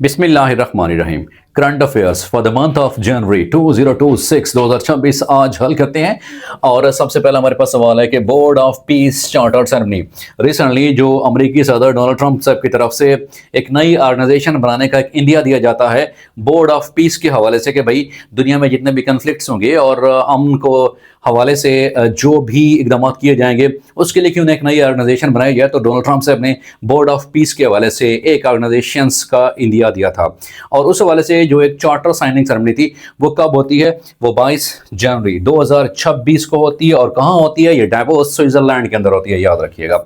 बिस्मिल्लाहिर्रहमानिर्रहीम। Current affairs for the month of January 2026 आज हल करते हैं। और सबसे पहला हमारे पास सवाल है कि board of peace charter ceremony recently जो अमेरिकी सदर डोनाल्ड ट्रंप साहब की तरफ से एक नई ऑर्गेनाइजेशन बनाने का एक इंडिया दिया जाता है बोर्ड ऑफ पीस के हवाले से कि भाई दुनिया में जितने भी कन्फ्लिक्ट्स होंगे और अमन को हवाले से जो भी इकदाम किए जाएंगे उसके लिए क्यों एक नई ऑर्गेनाइजेशन बनाई जाए। तो डोनाल्ड ट्रंप साहब ने बोर्ड ऑफ पीस के हवाले से एक ऑर्गेनाइजेशन का इंडिया दिया था। और उस हवाले से जो एक चार्टर साइनिंग सेरेमनी थी वो कब होती है, वो 22 जनवरी 2026 को होती है। और कहाँ होती है, ये डावोस स्विट्जरलैंड के अंदर होती है, याद रखिएगा,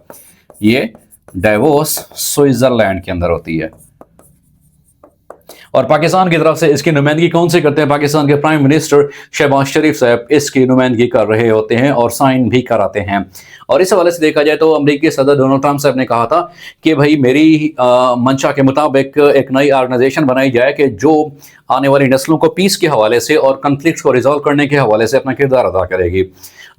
ये डावोस स्विट्जरलैंड के अंदर होती है। और पाकिस्तान की तरफ से इसकी नुमाइंदगी कौन से करते हैं, पाकिस्तान के प्राइम मिनिस्टर शहबाज शरीफ साहब इसकी नुमाइंदगी कर रहे होते हैं और साइन भी कराते हैं। और इस हवाले से देखा जाए तो अमेरिकी सदर डोनाल्ड ट्रंप साहब ने कहा था कि भाई मेरी मंशा के मुताबिक एक नई ऑर्गेनाइजेशन बनाई जाए कि जो आने वाली नस्लों को पीस के हवाले से और कन्फ्लिक्ट को रिजॉल्व करने के हवाले से अपना किरदार अदा करेगी।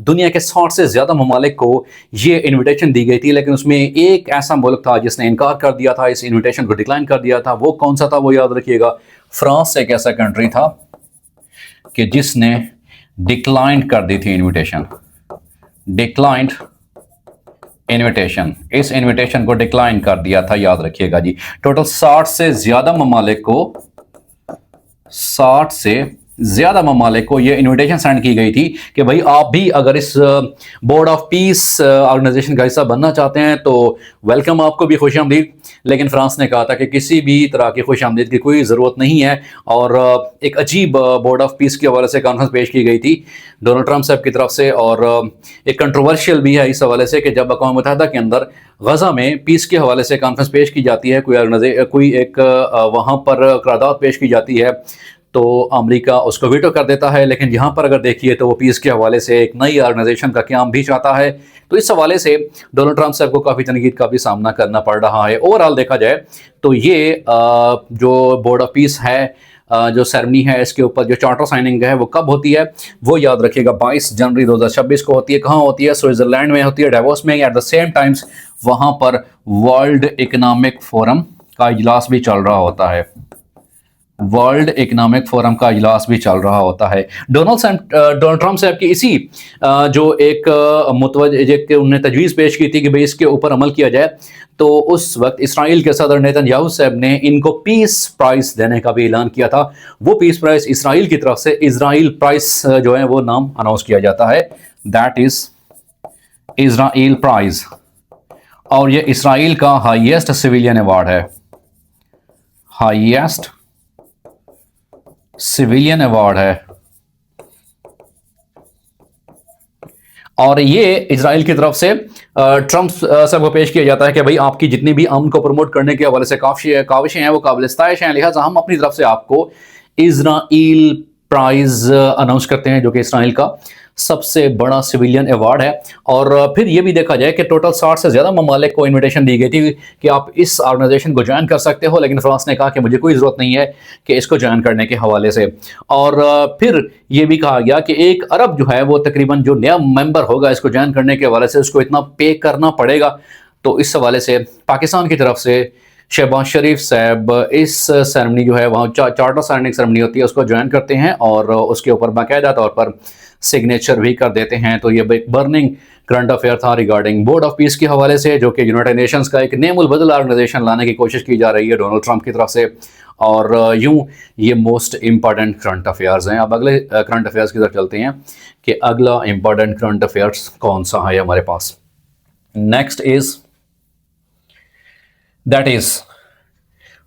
दुनिया के 60 से ज़्यादा ममालिक को ये इनविटेशन दी गई थी, लेकिन उसमें एक ऐसा मुल्क था जिसने इनकार कर दिया था, इस इनविटेशन को डिक्लाइन कर दिया था। वो कौन सा था, वो याद रखिएगा, फ्रांस एक ऐसा कंट्री था कि जिसने डिक्लाइन कर दी थी इनविटेशन, डिक्लाइंड इनविटेशन, इस इनविटेशन को डिक्लाइन कर दिया था, याद रखिएगा जी। टोटल 60 से ज्यादा ममालिक को, 60 से ज्यादा ममालिक को यह इनविटेशन सेंड की गई थी कि भाई आप भी अगर इस बोर्ड ऑफ पीस ऑर्गेनाइजेशन का हिस्सा बनना चाहते हैं तो वेलकम, आपको भी खुशामदीद। लेकिन फ्रांस ने कहा था कि किसी भी तरह की खुशामदीद की कोई ज़रूरत नहीं है। और एक अजीब बोर्ड ऑफ पीस के हवाले से कॉन्फ्रेंस पेश की गई थी डोनाल्ड ट्रंप साहब की तरफ से। और एक कंट्रोवर्शियल भी है इस हवाले से कि जब अक़वाम मुत्तहिदा के अंदर गज़ा में पीस के हवाले से कॉन्फ्रेंस पेश की जाती है, कोई एक वहाँ पर करारदाद पेश की जाती है तो अमेरिका उसको वीटो कर देता है। लेकिन यहाँ पर अगर देखिए तो वो पीस के हवाले से एक नई ऑर्गेनाइजेशन का क़याम भी चाहता है। तो इस हवाले से डोनाल्ड ट्रंप साहब को काफ़ी तनकीद का भी सामना करना पड़ रहा है। ओवरऑल देखा जाए तो ये जो बोर्ड ऑफ पीस है, जो सेरेमनी है, इसके ऊपर जो चार्टर साइनिंग है वो कब होती है, वो याद रखिएगा 22 जनवरी 2026 को होती है। कहाँ होती है, स्विट्जरलैंड में होती है, डावोस में। एट द सेम टाइम्स वहाँ पर वर्ल्ड इकनॉमिक फोरम का इजलास भी चल रहा होता है, वर्ल्ड इकोनॉमिक फोरम का इजलास भी चल रहा होता है। डोनाल्ड ट्रंप साहब की इसी जो एक मुतवज्जे उन्होंने तजवीज़ पेश की थी कि भाई इसके ऊपर अमल किया जाए, तो उस वक्त इसराइल के सदर नेतन्याहू साहब ने इनको पीस प्राइस देने का भी ऐलान किया था। वो पीस प्राइस इसराइल की तरफ से इजराइल प्राइस जो है वो नाम अनाउंस किया जाता है, दैट इज इजराइल प्राइज। और ये इसराइल का हाईएस्ट सिविलियन अवार्ड है, हाईएस्ट सिविलियन अवार्ड है। और ये इजराइल की तरफ से ट्रंप साहब को पेश किया जाता है कि भाई आपकी जितनी भी अमन को प्रमोट करने के हवाले से काविशें हैं वो काबिल इस्ताइश हैं, लिहाजा हम अपनी तरफ से आपको इजराइल प्राइज अनाउंस करते हैं, जो कि इसराइल का सबसे बड़ा सिविलियन अवार्ड है। और फिर ये भी देखा जाए कि टोटल 60 से ज़्यादा ममालिक को इनविटेशन दी गई थी कि आप इस ऑर्गेनाइजेशन को ज्वाइन कर सकते हो, लेकिन फ्रांस ने कहा कि मुझे कोई ज़रूरत नहीं है कि इसको ज्वाइन करने के हवाले से। और फिर ये भी कहा गया कि 1 अरब जो है वो तकरीबन जो नया मेंबर होगा इसको ज्वाइन करने के हवाले से उसको इतना पे करना पड़ेगा। तो इस हवाले से पाकिस्तान की तरफ से शहबाज शरीफ साहब इस सेरेमनी जो है वहाँ चार्टर साइनिंग सेरेमनी होती है उसको ज्वाइन करते हैं और उसके ऊपर बाकायदा तौर पर सिग्नेचर भी कर देते हैं। तो ये एक बर्निंग करंट अफेयर था रिगार्डिंग बोर्ड ऑफ पीस के हवाले से, जो कि यूनाइटेड नेशंस का एक नेमुल बदल ऑर्गेनाइजेशन लाने की कोशिश की जा रही है डोनाल्ड ट्रंप की तरफ से। और यूं ये मोस्ट इंपॉर्टेंट करंट अफेयर्स हैं। अब अगले करंट अफेयर्स की तरफ चलते हैं कि अगला इंपॉर्टेंट करंट अफेयर्स कौन सा है हमारे पास। Next is that is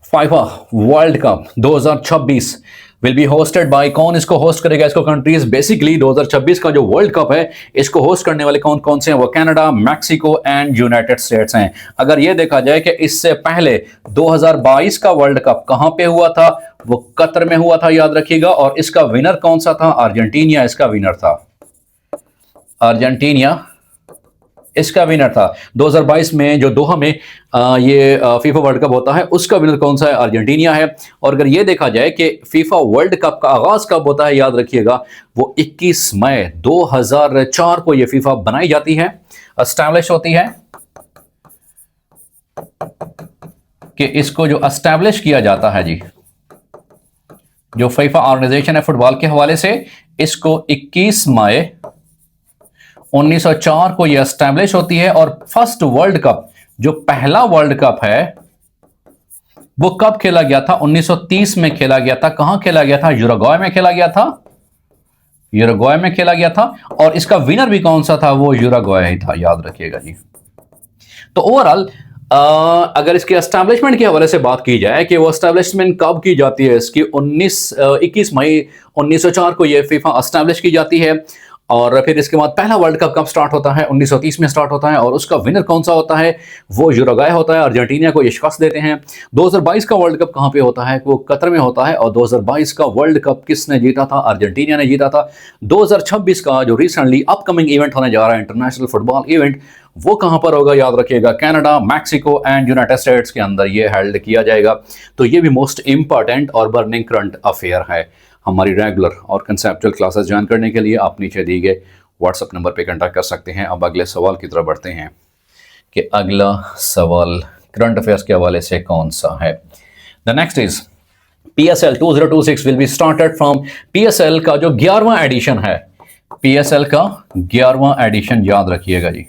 FIFA world cup 2026 will be hosted by, कौन इसको होस्ट करेगा, इसको कंट्रीज। बेसिकली 2026 का जो वर्ल्ड कप है इसको होस्ट करने वाले कौन कौन से हैं, वो Canada, Mexico and United states हैं। अगर ये देखा जाए कि इससे पहले 2022 का वर्ल्ड कप कहां पे हुआ था, वो कतर में हुआ था, याद रखिएगा। और इसका विनर कौन सा था, अर्जेंटीना इसका विनर था, अर्जेंटीना इसका विनर था। 2022 में जो दोहा में ये फीफा वर्ल्ड कप होता है उसका विनर कौन सा है, अर्जेंटीना है। और अगर ये देखा जाए कि फीफा वर्ल्ड कप का आगाज कब होता है, याद रखिएगा, वो 21 मई 2004 को ये फीफा बनाई जाती है, एस्टैब्लिश होती है। कि इसको जो एस्टैब्लिश किया जाता है जी, जो फीफा ऑर्गेनाइजेशन है फुटबॉल के हवाले से, इसको 21 मई 1904 को ये एस्टैब्लिश होती है। और फर्स्ट वर्ल्ड कप, जो पहला वर्ल्ड कप है, वो कब खेला गया था? 1930 में खेला गया था। कहां खेला गया था? यूरुग्वे में खेला गया था। यूरुग्वे में खेला गया था। और इसका विनर भी कौन सा था? वो यूरुग्वे ही था, याद रखिएगा जी। तो ओवरऑल अगर इसके एस्टैब्लिशमेंट के हवाले से बात की जाए कि वो एस्टैब्लिशमेंट कब की जाती है इसकी, 21 मई 1904 को ये फीफा एस्टैब्लिश की जाती है। और फिर इसके बाद पहला वर्ल्ड कप कब स्टार्ट होता है? 1930 में स्टार्ट होता है। और उसका विनर कौन सा होता है? वो यूरुग्वे होता है। अर्जेंटीना को ये शिकस्त देते हैं। 2022 का वर्ल्ड कप कहां पे होता है? वो कतर में होता है। और 2022 का वर्ल्ड कप किसने जीता था? अर्जेंटीना ने जीता था। 2026 का जो रिसेंटली अपकमिंग इवेंट होने जा रहा है, इंटरनेशनल फुटबॉल इवेंट, वो कहां पर होगा? याद रखिएगा, Canada, Mexico and United states के अंदर ये हेल्ड किया जाएगा। तो ये भी मोस्ट इंपॉर्टेंट और बर्निंग करंट अफेयर है। हमारी रेगुलर और कंसेप्चुअल क्लासेस ज्वाइन करने के लिए आप नीचे दिए गए व्हाट्सएप नंबर पे कांटेक्ट कर सकते हैं। अब अगले सवाल की तरफ बढ़ते हैं कि अगला सवाल करंट अफेयर्स के हवाले से कौन सा है। The next is PSL 2026 will be started from PSL का जो 11वां एडिशन है, PSL का 11वां एडिशन याद रखिएगा जी,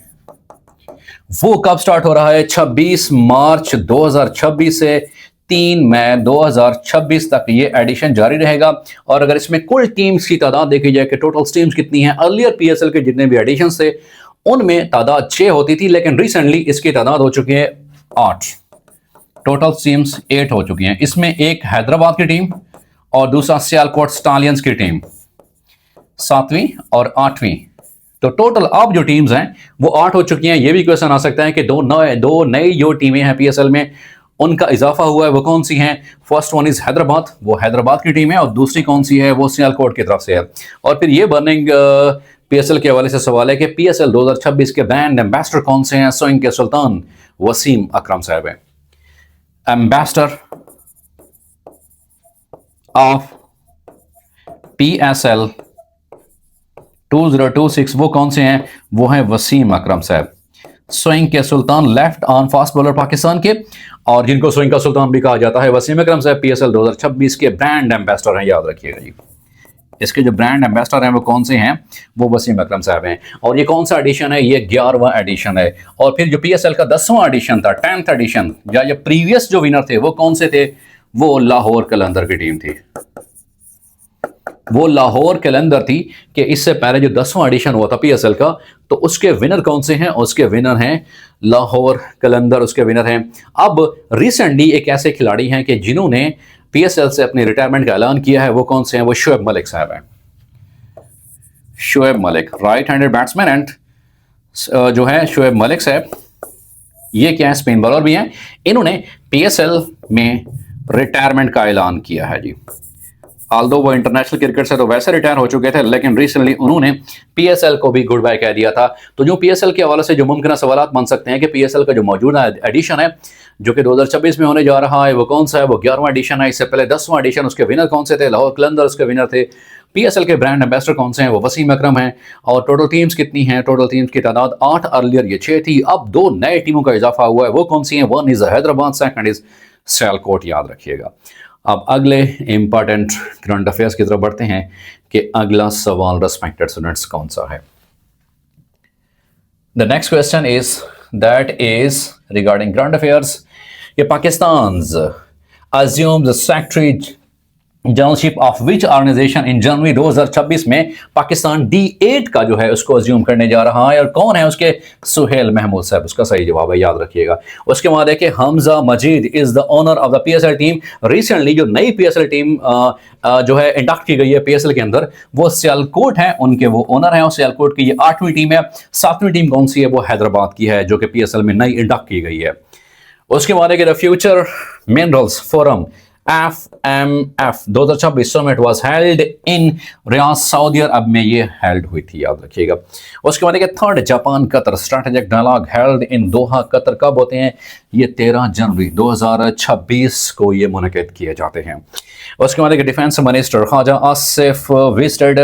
वो कब स्टार्ट हो रहा है? 26 मार्च 2026 से 3 मई 2026 तक ये एडिशन जारी रहेगा। और अगर इसमें कुल टीम्स की तादाद देखी जाए कि टोटल टीम्स कितनी हैं, अर्लियर PSL के जितने भी एडिशन थे उनमें तादाद 6 होती थी, लेकिन रिसेंटली इसकी तादाद हो चुकी है 8। टोटल टीम्स 8 हो चुकी हैं। इसमें एक हैदराबाद की टीम और दूसरा सियालकोट स्टालियंस की टीम 7वीं और 8वीं। तो टोटल अब जो टीम्स हैं वो 8 हो चुकी हैं। ये भी क्वेश्चन आ सकता है कि दो नई जो टीमें हैं PSL में, उनका इजाफा हुआ है, वो कौन सी हैं? फर्स्ट वन इज हैदराबाद, वो हैदराबाद की टीम है। और दूसरी कौन सी है? वो सियालकोट की तरफ से है। और फिर ये बर्निंग PSL के हवाले से सवाल है कि PSL 2026 के ब्रांड एम्बेसडर कौन से हैं? सोइंग के सुल्तान वसीम अकरम साहब हैं एम्बेसडर ऑफ PSL 2026। वो कौन से हैं? वो हैं वसीम अकरम साहब, स्विंग के सुल्तान, left arm fast bowler Pakistan के, और जिनको स्विंग का सुल्तान भी कहा जाता है। वसीम अकरम साहब PSL 2026 के ब्रांड एम्बेसडर हैं, याद रखिएगा जी। इसके जो ब्रांड एम्बेसडर हैं वो कौन से हैं? वो वसीम अकरम साहब हैं। और ये कौन सा एडिशन है? ये 11वां एडिशन है। और फिर जो PSL का 10वां एडिशन था, 10th एडिशन, या ये प्रीवियस जो विनर थे वो कौन से थे? वो लाहौर कलंदर की टीम थी। वो लाहौर कलंदर थी कि इससे पहले जो 10वां एडिशन हुआ था PSL का, तो उसके विनर कौन से हैं? उसके विनर हैं लाहौर कलंदर, उसके विनर हैं। अब रिसेंटली एक ऐसे खिलाड़ी हैं कि जिन्होंने PSL से अपने रिटायरमेंट का ऐलान किया है। वो कौन से हैं? वो शोएब मलिक साहब हैं। Shoaib Malik, right handed batsman and जो है शोएब मलिक साहब, ये क्या है? स्पिन बॉलर भी हैं। इन्होंने PSL में रिटायरमेंट का ऐलान किया है जी। आल्दो वो इंटरनेशनल क्रिकेट से तो वैसे रिटायर हो चुके थे, लेकिन रिसेंटली उन्होंने PSL को भी गुड बाय कह दिया था। तो जो PSL के हवाले से जो मुमकिन सवाल बन सकते हैं कि PSL का जो मौजूदा एडिशन है जो कि 2026 में होने जा रहा है, वो कौन सा है? वो 11वां एडिशन है। इससे पहले 10वां एडिशन, उसके विनर कौन से थे? लाहौर कलंदर उसके विनर थे। PSL के ब्रांड एम्बेसडर कौन से हैं? वो वसीम अकरम हैं। और टोटल टीम्स कितनी हैं? टोटल टीम्स की तादाद 8, अर्लियर ये 6 थी। अब 2 नए टीमों का इजाफा हुआ है। वो कौन सी हैं? One is Hyderabad, second is Sialkot, याद रखिएगा। अब अगले इंपॉर्टेंट करंट अफेयर्स की तरफ बढ़ते हैं कि अगला सवाल रेस्पेक्टेड स्टूडेंट्स कौन सा है। The next question is that is regarding current affairs कि Pakistan assumes the secretary generalship of which organization in January 2026 में पाकिस्तान D8 का जो है उसको अज्यूम करने जा रहा है। और कौन है उसके? सुहेल महमूद साहब, उसका सही जवाब है, याद रखिएगा। उसके बाद है कि Hamza Majeed is the owner of the PSL team. Recently जो नई PSL टीम जो है इंडक्ट की गई है PSL के अंदर, वो सियालकोट है, उनके वो ओनर हैं। और सियालकोट की ये 8वीं टीम है। 7वीं टीम कौन सी है? वो हैदराबाद की है, जो कि PSL में नई इंडक्ट की गई है। उसके बाद है कि the future minerals forum FMF 2026 summit was held in Riyadh, Saudi Arabia में ये हेल्ड हुई थी, याद रखिएगा। उसके बाद third Japan Qatar strategic dialogue held in Doha Qatar कब होते हैं? ये 13 जनवरी 2026 को ये मुनक़िद किए जाते हैं। उसके बाद defence minister Khawaja Asif visited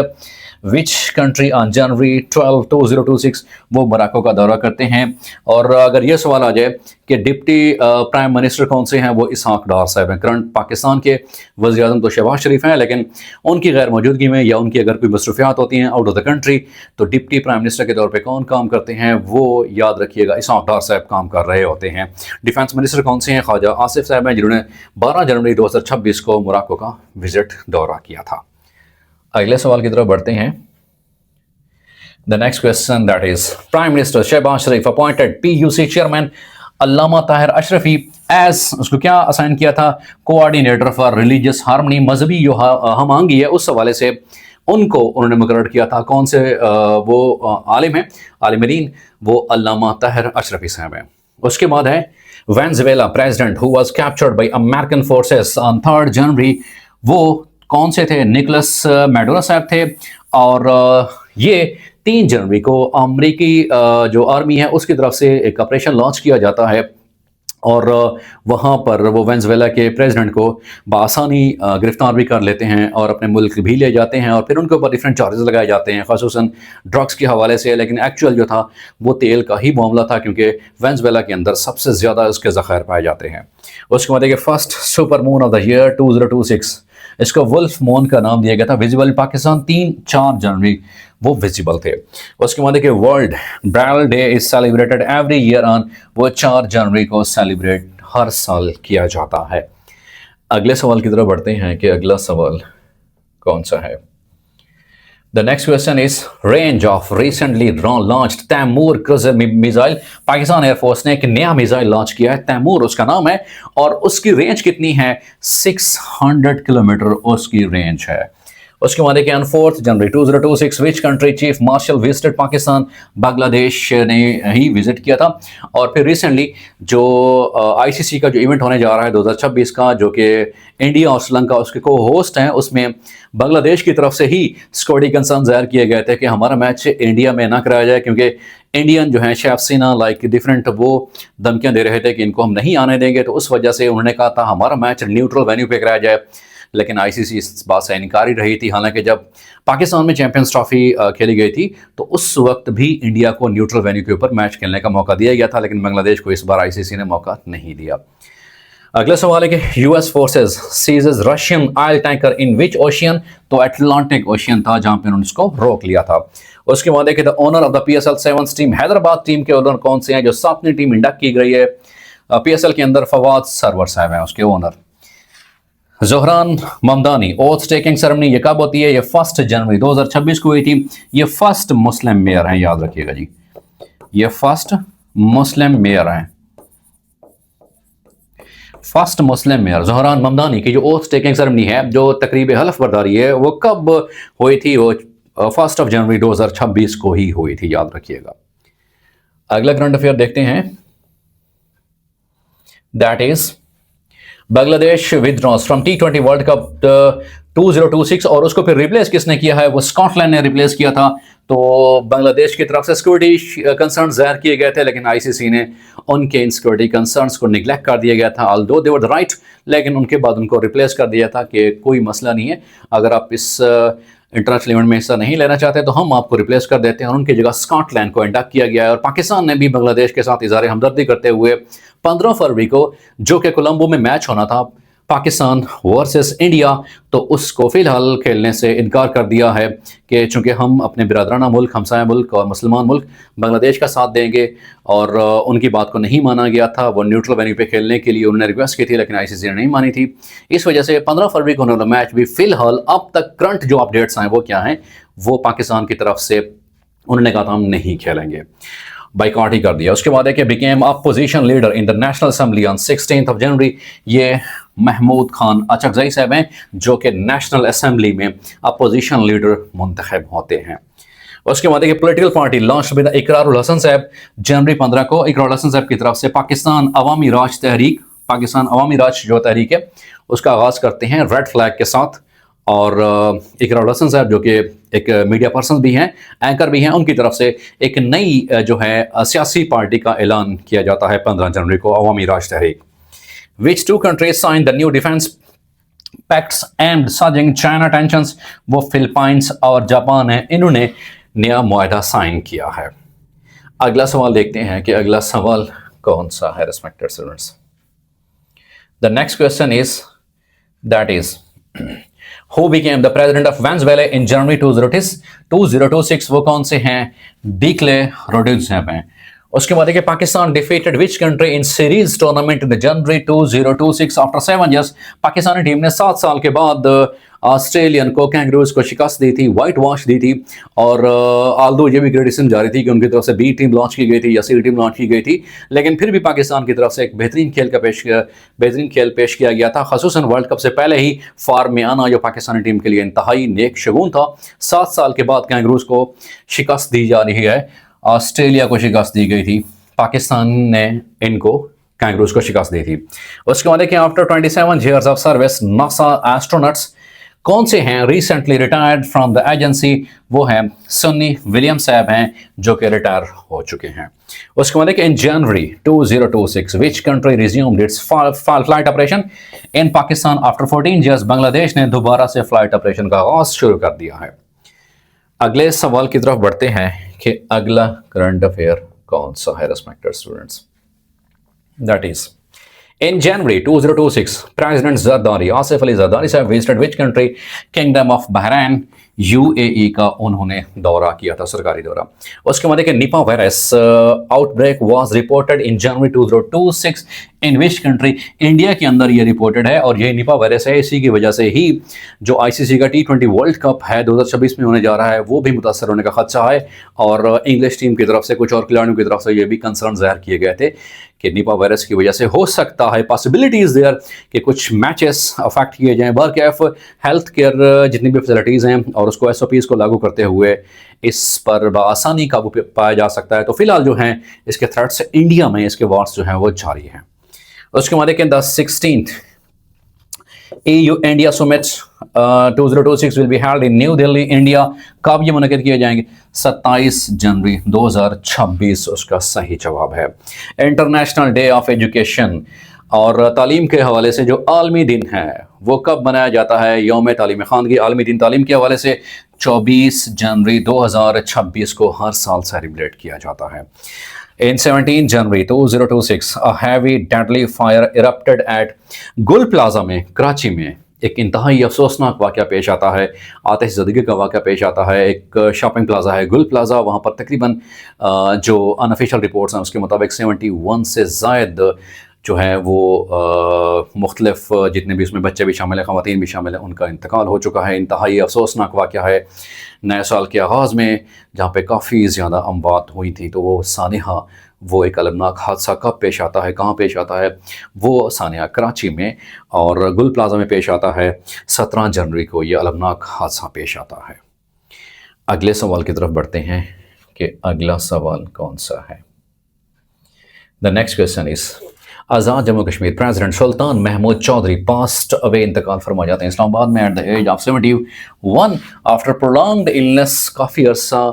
which country on January 12 2026 वो मोरक्को का दौरा करते हैं। और अगर ये सवाल आ जाए कि डिप्टी प्राइम मिनिस्टर कौन से हैं, वो इसहाक डार साहब हैं। करंट पाकिस्तान के वज़ीर आज़म तो शहबाज शरीफ हैं, लेकिन उनकी गैर मौजूदगी में या उनकी अगर कोई मसरूफियात होती हैं आउट ऑफ द कंट्री तो डिप्टी प्राइम मिनिस्टर के तौर पर कौन काम करते हैं, वो याद रखिएगा इसहाक डार साहब काम कर रहे होते हैं। डिफेंस मिनिस्टर कौन से हैं, ख्वाजा आसिफ साहब हैं, जिन्होंने 12 जनवरी 2026 को मोरक्को का विजिट दौरा किया था। अगले सवाल की तरफ बढ़ते हैं। The next question that is prime minister Shahbaz Sharif appointed PUC chairman Allama Tahir Ashrafi as, उसको क्या असाइन किया था, कोऑर्डिनेटर फॉर रिलीजियस हार्मनी, मजहबी जो हम आंगी है उस हवाले से उनको उन्होंने मुकर्रर किया था। कौन से वो आलिम हैं, आलिम दीन, वो अल्लामा ताहिर अशरफी साहब हैं। उसके बाद है Venezuela president who was captured by American forces on 3 जनवरी, वो कौन से थे, निकोलस मैडोना साहब थे। और ये 3 जनवरी को अमेरिकी जो आर्मी है उसकी तरफ से एक ऑपरेशन लॉन्च किया जाता है और वहाँ पर वो वेनेजुएला के प्रेसिडेंट को बआसानी गिरफ्तार भी कर लेते हैं और अपने मुल्क भी ले जाते हैं और फिर उनके ऊपर डिफरेंट चार्जेस लगाए जाते हैं, ख़ासूसन ड्रग्स के हवाले से। लेकिन एक्चुअल जो था वो तेल का ही मामला था, क्योंकि वेनेजुएला के अंदर सबसे ज़्यादा उसके ज़खायर पाए जाते हैं। उसके बाद देखिए first super moon of the year 2026, इसको वुल्फ मून का नाम दिया गया था। विजिबल पाकिस्तान 3-4 जनवरी वो विजिबल थे। उसके बाद देखिए world bridal day is celebrated every year on, वो 4 जनवरी को सेलिब्रेट हर साल किया जाता है। अगले सवाल की तरफ बढ़ते हैं कि अगला सवाल कौन सा है। The next question is range of recently launched Taimur cruise missile. Pakistan Air Force ने एक नया मिसाइल लॉन्च किया है, तैमूर उसका नाम है, और उसकी रेंज कितनी है, 600 किलोमीटर उसकी रेंज है। उसके बाद देखिए 4 जनवरी 2026 which country chief marshal visited Pakistan, Bangladesh ने ही विजिट किया था। और फिर रिसेंटली जो आईसीसी का जो इवेंट होने जा रहा है 2026 का, जो कि इंडिया और श्रीलंका उसके को होस्ट हैं, उसमें बांग्लादेश की तरफ से ही सिक्योरिटी कंसर्न जाहिर किए गए थे कि हमारा मैच इंडिया में ना कराया जाए, क्योंकि इंडियन जो है शेफसीना लाइक डिफरेंट वो धमकियां दे रहे थे कि इनको हम नहीं आने देंगे। तो उस वजह से उन्होंने कहा था हमारा मैच न्यूट्रल वेन्यू पे कराया जाए, लेकिन आईसीसी इस बात से इनकार ही रही थी। हालांकि जब पाकिस्तान में चैंपियंस ट्रॉफी खेली गई थी तो उस वक्त भी इंडिया को न्यूट्रल वेन्यू के ऊपर मैच खेलने का मौका दिया गया था, लेकिन बांग्लादेश को इस बार आईसीसी ने मौका नहीं दिया। अगला सवाल है कि US forces seizes Russian oil tanker in which ocean, तो अटलांटिक ओशियन था जहां पे उन्होंने इसको रोक लिया था। उसके बाद देखिए the owner of the PSL 7 team, Hyderabad team के ओनर कौन से हैं, जो 7वीं टीम इंडक्ट की गई है पीएसएल के अंदर, फवाद सरवर साहब हैं उसके owner. Zohran Mamdani oath taking ceremony ये कब होती है, ये 1 जनवरी 2026 को हुई थी। ये फर्स्ट मुस्लिम मेयर हैं, याद रखिएगा जी, ये फर्स्ट मुस्लिम मेयर हैं, first Muslim mayor Zohran Mamdani की जो ओथ टेकिंग सेरेमनी है, जो तकरीब हलफ बर्दारी है, वो कब हुई थी, वो 1 जनवरी 2026 को ही हुई थी, याद रखिएगा। अगला करंट अफेयर देखते हैं, that is Bangladesh withdraws from T20 world cup 2026, और उसको फिर रिप्लेस किसने किया है, वो स्कॉटलैंड ने रिप्लेस किया था। तो बांग्लादेश की तरफ से सिक्योरिटी कंसर्न जाहिर किए गए थे, लेकिन आईसीसी ने उनके इन सिक्योरिटी कंसर्न्स को निगलेक्ट कर दिया गया था, although they were the right, लेकिन उनके बाद उनको रिप्लेस कर दिया था कि कोई मसला नहीं है, अगर आप इस इंटरनेशनल इवेंट में हिस्सा नहीं लेना चाहते तो हम आपको रिप्लेस कर देते हैं। और उनकी जगह स्कॉटलैंड को इंडक्ट किया गया है। और पाकिस्तान ने भी बांग्लादेश के साथ इज़हार हमदर्दी करते हुए 15 फरवरी को, जो कि कोलंबो में मैच होना था पाकिस्तान वर्सेस इंडिया, तो उसको फिलहाल खेलने से इनकार कर दिया है कि चूंकि हम अपने बिरादराना मुल्क, हमसाया मुल्क और मुसलमान मुल्क बांग्लादेश का साथ देंगे, और उनकी बात को नहीं माना गया था। वो न्यूट्रल वेन्यू पे खेलने के लिए उन्होंने रिक्वेस्ट की थी, लेकिन आईसीसी ने नहीं मानी थी। इस वजह से 15 फरवरी को उन्होंने मैच भी फिलहाल अब तक करंट जो अपडेट्स आए वो क्या हैं, वो पाकिस्तान की तरफ से उन्होंने कहा था हम नहीं खेलेंगे, बाइकआउट ही कर दिया। उसके बाद है कि became opposition leader in the national assembly on 16 January, ये महमूद खान अचकजई साहब हैं, जो कि नेशनल असेंबली में अपोजिशन लीडर मुंतखब होते हैं। उसके बाद देखिए political party launch with Iqrarul Hassan sahab, January 15 को इकरारुल हसन साहब की तरफ से पाकिस्तान अवामी राज तहरीक, पाकिस्तान अवामी राज जो तहरीक है उसका आगाज़ करते हैं रेड फ्लैग के साथ। और इकरारुल हसन साहब जो कि एक मीडिया पर्सन भी हैं, एंकर भी हैं, उनकी तरफ से एक नई जो है सियासी पार्टी का ऐलान किया जाता है 15 जनवरी को, Awami Raj Tehreek. Which 2 countries sign the new defence pacts and surging China tensions, वो फिलीपाइंस और जापान है, इन्होंने नया मुआहदा साइन किया है। अगला सवाल देखते हैं कि अगला सवाल कौन सा है respected students. The next question is that is Who became the president of Venezuela in January 2026? वो कौन से हैं? डिक्ले रोड्रिग्स हैं। उसके बाद देखिए Pakistan defeated which country in series tournament in January 2026 after 7 years। Pakistani team ने 7 साल के बाद ऑस्ट्रेलियन को कैंगरूज को शिकस्त दी थी, वाइट वॉश दी थी। और आल्दो ये भी क्रिटिसिज्म जारी थी कि उनकी तरफ से बी टीम लॉन्च की गई थी या सी टीम लॉन्च की गई थी, लेकिन फिर भी पाकिस्तान की तरफ से एक बेहतरीन खेल पेश किया गया था। खसूसन वर्ल्ड कप से पहले ही फॉर्म में आना जो पाकिस्तानी टीम के लिए इंतहाई नेक शगुन था। 7 साल के बाद कैंगरूज को शिकस्त दी जा रही है। ऑस्ट्रेलिया को शिकस्त दी गई थी, पाकिस्तान ने इनको कैंगरूज को शिकस्त दी थी। उसके बाद देखिए after 27 years of service NASA astronauts कौन से हैं recently retired from the agency? वो हैं सन्नी विलियम्स साहब हैं जो कि रिटायर हो चुके हैं। उसके बाद देखिए इन January 2026 which country resumed it's flight operation in Pakistan after 14 years? Bangladesh ने दोबारा से फ्लाइट ऑपरेशन का आगाज शुरू कर दिया है। अगले सवाल की तरफ बढ़ते हैं कि अगला करंट अफेयर कौन सा है respected students. That is in January 2026 president Zardari Asif Ali Zardari साहब visited which country? Kingdom of Bahrain, UAE का उन्होंने दौरा किया था, सरकारी दौरा। उसके बाद देखिए Nipah virus outbreak was reported in January 2026 in which country? India के अंदर ये रिपोर्टेड है और ये निपा वायरस है। इसी की वजह से ही जो आईसीसी का T20 वर्ल्ड कप है 2026 में होने जा रहा है वो भी मुतासर होने का खदशा है। और इंग्लिश टीम की तरफ से कुछ और खिलाड़ियों की तरफ से ये भी कंसर्न जाहिर किए गए थे कि निपा वायरस की वजह से हो सकता है पॉसिबिलिटीज देयर कि कुछ मैचेस अफेक्ट किए जाएं। बहरकैफ हेल्थ केयर जितनी भी फैसिलिटीज़ हैं और उसको SOPs को लागू करते हुए इस पर बआसानी काबू पाया जा सकता है। तो फिलहाल जो हैं इसके थ्रेट्स इंडिया में इसके वार्स जो हैं वो जारी हैं। उसके बाद देखें the 16th EU India summit 2026 will B held in new Delhi India. कब ये मुनक़िद किए जाएंगे? 27 जनवरी 2026 उसका सही जवाब है। इंटरनेशनल डे ऑफ एजुकेशन और तालीम के हवाले से जो आलमी दिन है वो कब मनाया जाता है? यौम तालीम ख़ानगी आलमी दिन तालीम के हवाले से 24 जनवरी 2026 को हर साल सेलिब्रेट किया जाता है। In 17 January 2026 a heavy deadly fire erupted at गुल प्लाजा में कराची में एक इंतहाई अफसोसनाक वाक़या पेश आता है। आतिश ज़दगी का वाक़या पेश आता है। एक शॉपिंग प्लाजा है गुल प्लाजा, वहाँ पर तकरीबन जो अनऑफिशियल रिपोर्ट्स हैं उसके मुताबिक 71 से ज़ायद जो है वो मुख्तलिफ जितने भी उसमें बच्चे भी शामिल हैं, ख़वातीन भी शामिल हैं, उनका इंतकाल हो चुका है। इंतहाई अफसोसनाक वाक़या है नए साल के आगाज़ में जहाँ पे काफ़ी ज़्यादा अमवात हुई थी। तो वो सानिहा वो एक अलमनाक हादसा कब पेश आता है, कहाँ पेश आता है? वो सानिहा कराची में और गुल प्लाजा में पेश आता है। 17 जनवरी को ये अलमनाक हादसा पेश आता है। अगले सवाल की तरफ बढ़ते हैं कि अगला सवाल कौन सा है। The next question is Azad Jammu Kashmir president Sultan Mahmood Chaudhry passed away इंतकाल फरमा जाते हैं इस्लामाबाद में at the age of 71 after prolonged illness. काफ़ी अरसा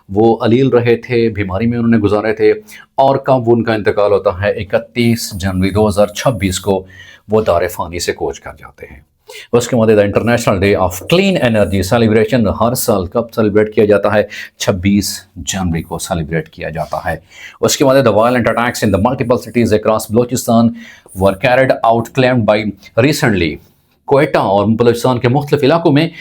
वो अलील रहे थे, बीमारी में उन्होंने गुजारे थे और कब उनका इंतकाल होता है? 31 जनवरी 2026 को वो दार फ़ानी से कोच कर जाते हैं। उसके बाद international day of clean energy celebration हर साल कब सेलिब्रेट किया जाता है? 26 जनवरी को सेलिब्रेट किया जाता है। उसके बाद the violent attacks in the multiple cities across Balochistan were carried out claimed by recently. Quetta और बलूचिस्तान के मुख्तलिफ इलाकों में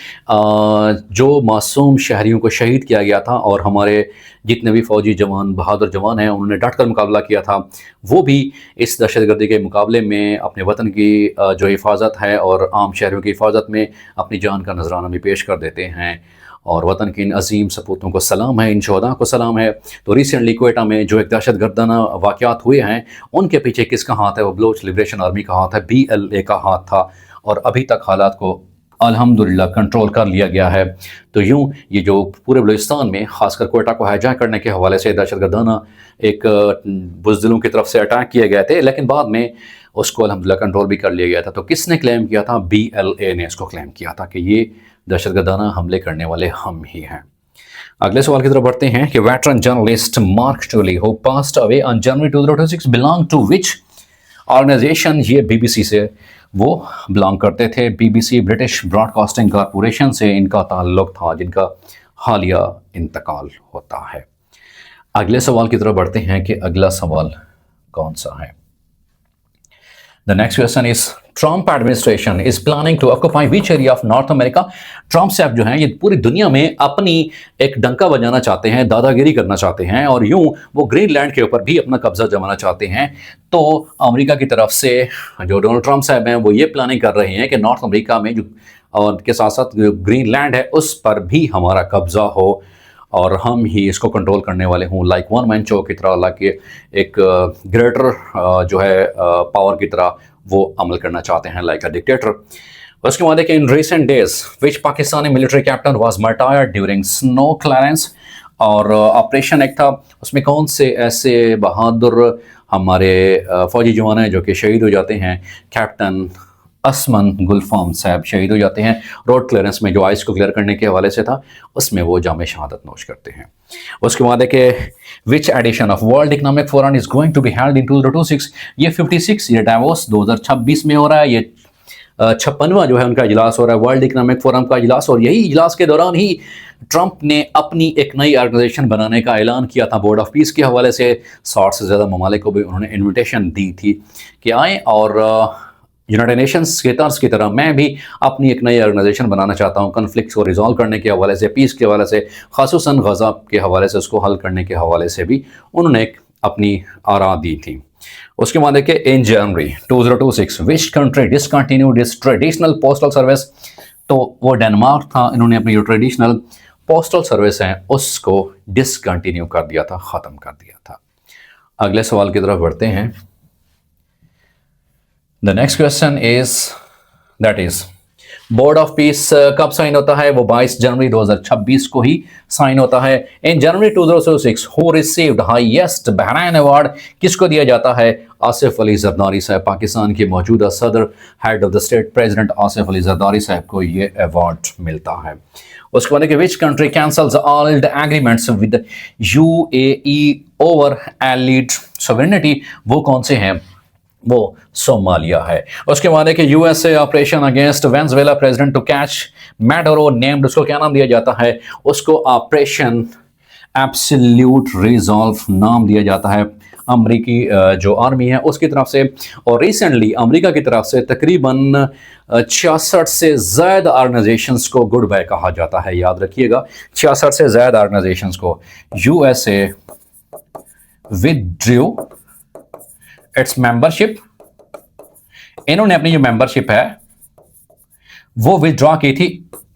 जो मासूम शहरियों को शहीद किया गया था और हमारे जितने भी फ़ौजी जवान बहादुर जवान हैं उन्होंने डट कर मुकाबला किया था, वो भी इस दहशतगर्दी के मुकाबले में अपने वतन की जो हिफाजत है और आम शहरियों की हिफाजत में अपनी जान का नजराना भी पेश कर देते हैं। और वतन के इन अजीम सपूतों को सलाम है, इन शहदा को सलाम है। तो रिसेंटली कोयटा में जो एक दहशतगर्दाना वाक़यात हुए हैं उनके पीछे किसका हाथ है? वो बलोच लिबरेशन आर्मी का हाथ है, BLA का हाथ था और अभी तक हालात को अल्हम्दुलिल्लाह कंट्रोल कर लिया गया है। तो यूँ ये जो पूरे बलूचिस्तान में ख़ासकर कोयटा को हाईजैक करने के हवाले से दहशतगर्दाना एक बुज़दिलों की तरफ से अटैक किए गए थे, लेकिन बाद में उसको अल्हम्दुलिल्लाह कंट्रोल भी कर लिया गया था। तो किसने क्लेम किया था? BLA ने इसको क्लेम किया था कि ये दहशतगर्दाना हमले करने वाले हम ही हैं। अगले सवाल की तरफ बढ़ते हैं कि veteran journalist Mark Tully who passed away on January 2026 belong to which organization? ये BBC से वो बिलोंग करते थे BBC ब्रिटिश ब्रॉडकास्टिंग कॉरपोरेशन से इनका ताल्लुक था, जिनका हालिया इंतकाल होता है। अगले सवाल की तरफ बढ़ते हैं कि अगला सवाल कौन सा है। The next question is Trump administration is planning to occupy which area of North America? Trump साहब जो हैं ये पूरी दुनिया में अपनी एक डंका बजाना चाहते हैं, दादागिरी करना चाहते हैं और यूं वो ग्रीनलैंड के ऊपर भी अपना कब्जा जमाना चाहते हैं। तो अमेरिका की तरफ से जो डोनाल्ड ट्रम्प साहब हैं वो ये प्लानिंग कर रहे हैं कि नॉर्थ अमेरिका में जो और के साथ साथ ग्रीनलैंड है उस पर भी हमारा कब्जा हो और हम ही इसको कंट्रोल करने वाले हों, लाइक वन मैन शो की तरह, हालांकि एक ग्रेटर जो है पावर की तरह वो अमल करना चाहते हैं, लाइक अ डिक्टेटर। उसके बाद कि in recent days which Pakistani military captain was martyred during snow clearance, और ऑपरेशन एक था उसमें कौन से ऐसे बहादुर हमारे फौजी जवान हैं जो कि शहीद हो जाते हैं। कैप्टन असमन गुलफाम साहब शहीद हो जाते हैं रोड क्लियरेंस में, जो आइस को क्लियर करने के हवाले से था, उसमें वो जामे शहादत नोश करते हैं। उसके बाद है कि which edition of World Economic Forum is going to be held in 2026? ये 56, ये डावोस 2026 में हो रहा है। ये 56वां जो है उनका इजलास हो रहा है, वर्ल्ड इकोनॉमिक फोरम का इजलास, और यही इजलास के दौरान ही ट्रंप ने अपनी एक नई ऑर्गेनाइजेशन बनाने का ऐलान किया था बोर्ड ऑफ पीस के हवाले से। 60 से ज़्यादा ममालिक को भी उन्होंने इन्विटेशन दी थी कि आएँ, और यूनाइटेड नेशंस के तर्ज की तरह मैं भी अपनी एक नई ऑर्गेनाइजेशन बनाना चाहता हूँ कन्फ्लिक्ट्स को रिजॉल्व करने के हवाले से, पीस के हवाले से, खासूसन गज़ा के हवाले से उसको हल करने के हवाले से भी उन्होंने एक अपनी आरा दी थी। उसके बाद देखिए इन January 2026 which country discontinued it's traditional postal service? तो वो डेनमार्क था, इन्होंने अपनी जो ट्रेडिशनल पोस्टल सर्विस है उसको डिसकंटिन्यू कर दिया था, ख़त्म कर दिया था। अगले सवाल की तरफ बढ़ते हैं। The next question is that is board of peace कब साइन होता है? वो 22 जनवरी 2026 को ही साइन होता है। इन जनवरी 2006 who received highest Bahrain award? किसको दिया जाता है? आसिफ अली जरदारी साहब, पाकिस्तान के मौजूदा सदर, head of the state president Asif Ali Zardari साहब को ये अवार्ड मिलता है। उसके बाद which country cancels all the agreements with UAE over alleged sovereignty? वो कौन से हैं? वो सोमालिया है। उसके बाद है कि USA operation against Venezuela president to catch Maduro named, उसको क्या नाम दिया जाता है? उसको ऑपरेशन एब्सोल्यूट रिजॉल्व नाम दिया जाता है अमरीकी जो आर्मी है उसकी तरफ से। और रिसेंटली अमेरिका की तरफ से तकरीबन 66 से ज़्यादा ऑर्गेनाइजेशंस को गुड बाय कहा जाता है, याद रखिएगा 66 से ज़्यादा ऑर्गेनाइजेशंस को। USA विथड्रू इट्स मेंबरशिप, इन्होंने अपनी जो मेंबरशिप है वो विथड्रॉ की थी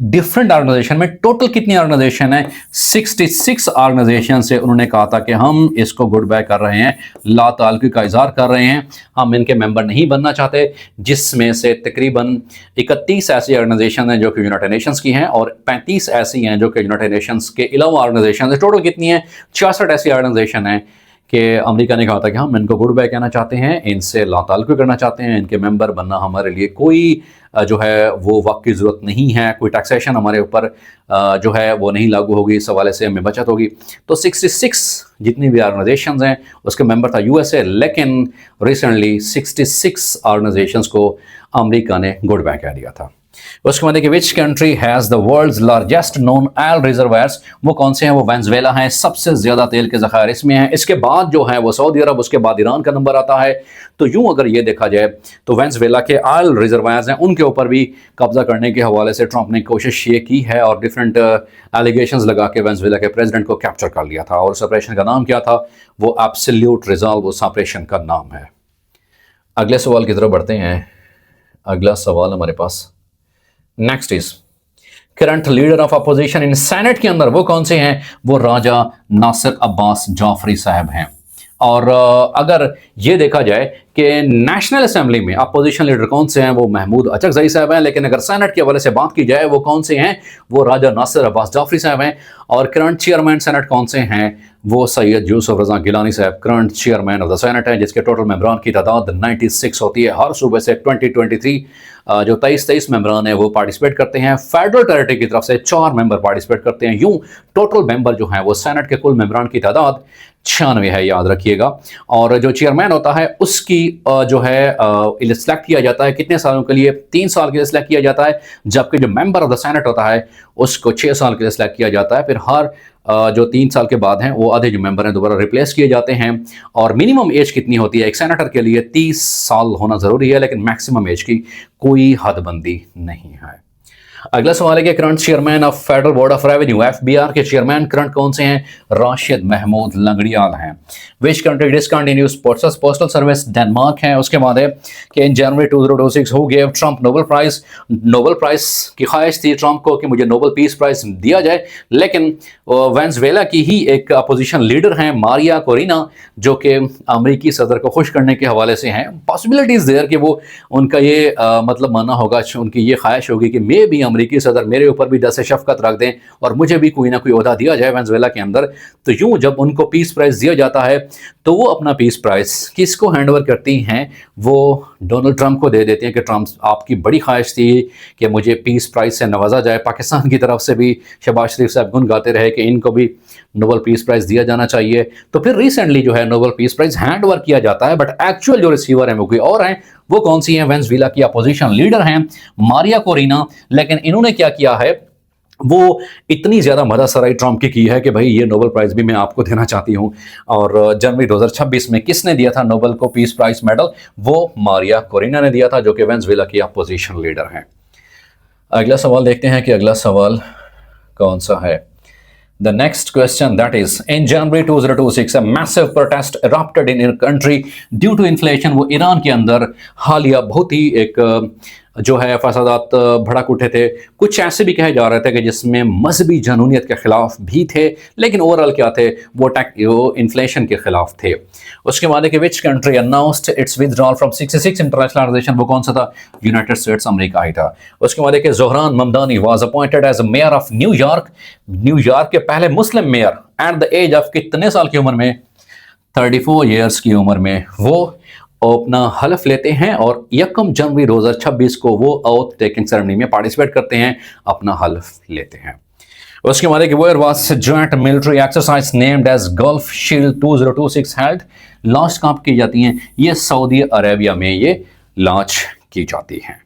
डिफरेंट ऑर्गेनाइजेशन में। टोटल कितनी ऑर्गेनाइजेशन है? 66 ऑर्गेनाइजेशन से उन्होंने कहा था कि हम इसको गुड बाय कर रहे हैं, ला ताल्लुकी का इजहार कर रहे हैं, हम इनके मेंबर नहीं बनना चाहते, जिसमें से तकरीबन 31 ऐसी ऑर्गेनाइजेशन हैं जो कि यूनाइटेड नेशंस की हैं और 35 ऐसी हैं जो कि यूनाइटेड नेशंस के अलावा ऑर्गेनाइजेशन है। टोटल कितनी है? 66 ऐसी ऑर्गेनाइजेशन है कि अमेरिका ने कहा था कि हम इनको गुड बाय कहना चाहते हैं, इनसे ला ताल्लुकी करना चाहते हैं, इनके मेंबर बनना हमारे लिए कोई जो है वो वक्त की ज़रूरत नहीं है, कोई टैक्सेशन हमारे ऊपर जो है वो नहीं लागू होगी, इस हवाले से हमें बचत होगी। तो 66 जितनी भी ऑर्गेनाइजेशंस हैं उसके मेंबर था USA, लेकिन रिसेंटली 66 ऑर्गेनाइजेशंस को अमेरिका ने गुड बाय कह दिया था। उसके बाद which country has the world's largest non oil reservoirs? वो कौन से हैं? वो वेनेजुएला है, सबसे ज़्यादा तेल के ज़खायर इसमें हैं। इसके बाद जो है वो सऊदी अरब, उसके बाद ईरान का नंबर आता है। तो यूं अगर ये देखा जाए तो वेनेजुएला के ऑयल रिजर्वायर्स हैं उनके ऊपर भी कब्जा करने के हवाले से ट्रंप ने कोशिश ये की है और डिफरेंट एलिगेशंस लगा के वेनेजुएला के प्रेसिडेंट को कैप्चर कर लिया था। और उस ऑपरेशन का नाम क्या था? वो एब्सोल्यूट रिजॉल्व उस ऑपरेशन का नाम है। अगले सवाल की तरफ बढ़ते हैं। अगला सवाल हमारे पास next is current leader of opposition in senate के अंदर वो कौन से हैं? वो राजा नासिर अब्बास जाफरी साहब हैं। और अगर ये देखा जाए कि नेशनल असेंबली में अपोजिशन लीडर कौन से हैं? वो महमूद अचकज़ई साहब हैं। लेकिन अगर सेनेट के हवाले से बात की जाए वो कौन से हैं? वो राजा नासिर अब्बास जाफरी साहब हैं। और करंट चेयरमैन सेनेट कौन से हैं? वो सैयद यूसुफ रज़ा गिलानी साहब current chairman of the senate हैं, जिसके टोटल मेंबरान की तादाद 96 होती है। हर सूबे से 20-23 जो 23 मेंबरान हैं वो पार्टिसिपेट करते हैं। फेडरल टेरिटरी की तरफ से 4 मेंबर पार्टिसिपेट करते हैं। यूं टोटल मेंबर जो हैं वो सेनेट के कुल मेंबरान की तादाद 96 है, याद रखिएगा। और जो चेयरमैन होता है उसकी जो है सिलेक्ट किया जाता है कितने सालों के लिए, 3 साल के लिए सिलेक्ट किया जाता है, जबकि जो मेंबर ऑफ द सेनेट होता है उसको 6 साल के लिए सिलेक्ट किया जाता है। फिर हर जो 3 साल के बाद हैं वो आधे जो मेंबर हैं दोबारा रिप्लेस किए जाते हैं। और मिनिमम एज कितनी होती है एक सेनेटर के लिए, 30 साल होना ज़रूरी है, लेकिन मैक्सिमम एज की कोई हदबंदी नहीं है। अगला सवाल है कि current chairman of federal board of revenue FBR के चेयरमैन करंट कौन से हैं? राशिद महमूद लंगड़ियाल हैं। Which country discontinues postal service? Denmark है। उसके बाद है कि in January 2026 who gave Trump Nobel prize? Nobel prize की ख्वाहिश थी ट्रंप को कि मुझे नोबेल पीस प्राइज दिया जाए, लेकिन वेनेजुएला की ही एक अपोजिशन लीडर हैं मारिया कोरिना, जो कि अमेरिकी सदर को खुश करने के हवाले से हैं। पॉसिबिलिटीज देयर कि वो उनका ये मतलब मानना होगा, उनकी ये ख्वाहिश होगी कि मे भी अमेरिकी सदर मेरे ऊपर भी दस्त शफकत रख दें और मुझे भी कोई ना कोई ओहदा दिया जाए वेनेजुएला के अंदर। तो यूं जब उनको पीस प्राइज दिया जाता है तो वो अपना पीस प्राइज किसको हैंडओवर करती हैं? वो डोनाल्ड ट्रंप को दे देते हैं कि ट्रंप आपकी बड़ी ख्वाहिश थी कि मुझे पीस प्राइज से नवाजा जाए। पाकिस्तान की तरफ से भी शहबाज शरीफ साहब गुन गाते रहे कि इनको भी नोबेल पीस प्राइज दिया जाना चाहिए। तो फिर रिसेंटली जो है Nobel Peace Prize hand over किया जाता है, बट एक्चुअल जो रिसीवर हैं वो कोई और हैं। वो कौन सी हैं? वेनेजुएला की अपोजिशन लीडर हैं मारिया कोरिना। लेकिन इन्होंने क्या किया है, वो इतनी ज़्यादा मददसराई ट्रंप की है कि भाई ये नोबेल प्राइज भी मैं आपको देना चाहती हूँ। और जनवरी 2026 में किसने दिया था नोबेल को पीस प्राइज मेडल? वो मारिया कोरिना ने दिया था, जो कि वेनेजुएला की अपोजिशन लीडर हैं। अगला सवाल देखते हैं कि अगला सवाल कौन सा है। The next question, that is, in January 2026, a massive protest erupted in your country due to inflation। वो ईरान के अंदर हालिया बहुत ही एक जो है फसादात भड़क उठे थे। कुछ ऐसे भी कहे जा रहे थे कि जिसमें मजहबी जनूनियत के खिलाफ भी थे, लेकिन ओवरऑल क्या थे, वो इन्फ्लेशन के खिलाफ थे। उसके बाद कि which country announced its withdrawal from 66 international organisation? वो कौन सा था? यूनाइटेड स्टेट्स अमेरिका ही था। उसके बाद कि Zohran Mamdani was appointed as mayor of New York. New York के पहले Muslim mayor at the age of कितने साल की उम्र में? 34 ईयर्स की उम्र में वो अपना हलफ लेते हैं और 1 जनवरी 2026 को वो ओथ टेकिंग सेरेमनी में पार्टिसिपेट करते हैं, अपना हलफ लेते हैं। उसके बाद कि where was joint military exercise named as Gulf Shield 2026 held? Launch कहाँ की जाती हैं? ये सऊदी अरेबिया में ये लॉन्च की जाती हैं।